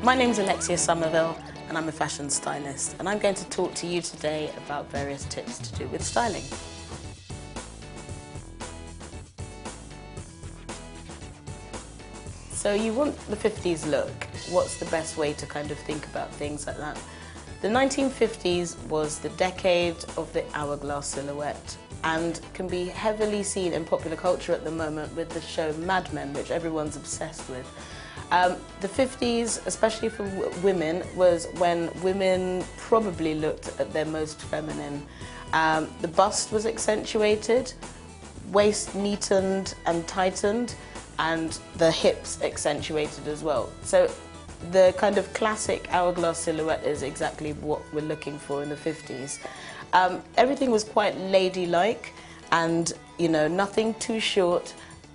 My name's Alexia Somerville and I'm a fashion stylist, and I'm going to talk to you today about various tips to do with styling. So you want the 50s look. What's the best way to kind of think about things like that? The 1950s was the decade of the hourglass silhouette and can be heavily seen in popular culture at the moment with the show Mad Men, which everyone's obsessed with. The 50s, especially for women, was when women probably looked at their most feminine. The bust was accentuated, waist neatened and tightened, and the hips accentuated as well. So the kind of classic hourglass silhouette is exactly what we're looking for in the 50s. Everything was quite ladylike and, you know, nothing too short.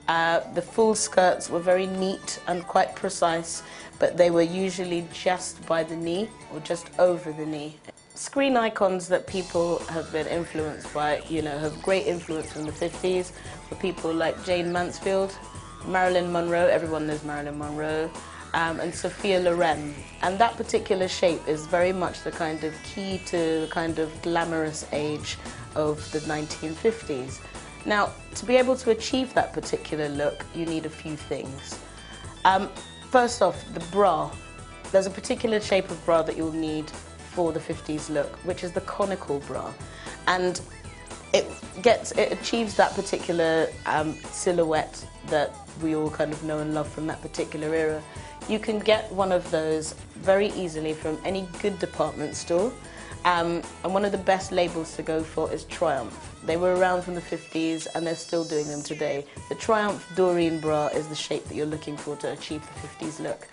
The full skirts were very neat and quite precise, but they were usually just by the knee or just over the knee. Screen icons that people have been influenced by, you know, have great influence from the 50s, for people like Jane Mansfield, Marilyn Monroe, everyone knows Marilyn Monroe, and Sophia Loren. And that particular shape is very much the kind of key to the kind of glamorous age of the 1950s. Now, to be able to achieve that particular look, you need a few things. First off, the bra. There's a particular shape of bra that you'll need for the 50s look, which is the conical bra. And it achieves that particular silhouette that we all kind of know and love from that particular era. You can get one of those very easily from any good department store. And one of the best labels to go for is Triumph. They were around from the 50s and they're still doing them today. The Triumph Doreen bra is the shape that you're looking for to achieve the 50s look.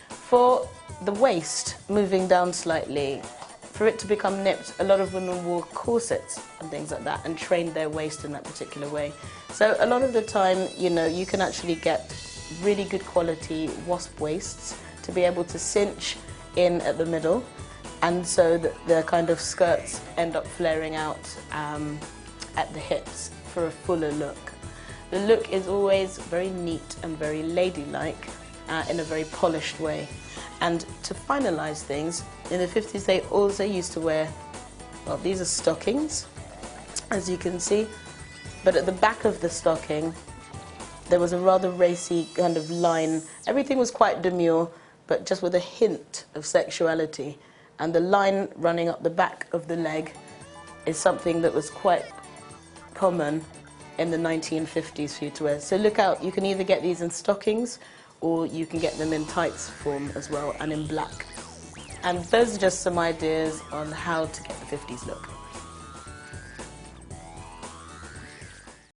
For the waist, moving down slightly, for it to become nipped, a lot of women wore corsets and things like that and trained their waist in that particular way. So a lot of the time, you know, you can actually get really good quality wasp waists to be able to cinch in at the middle, and so that the kind of skirts end up flaring out at the hips for a fuller look. The look is always very neat and very ladylike in a very polished way. And to finalise things, in the 50s they also used to wear, well, these are stockings, as you can see, but at the back of the stocking there was a rather racy kind of line. Everything was quite demure, but just with a hint of sexuality. And the line running up the back of the leg is something that was quite common in the 1950s for you to wear. So look out, you can either get these in stockings or you can get them in tights form as well and in black. And those are just some ideas on how to get the 50s look.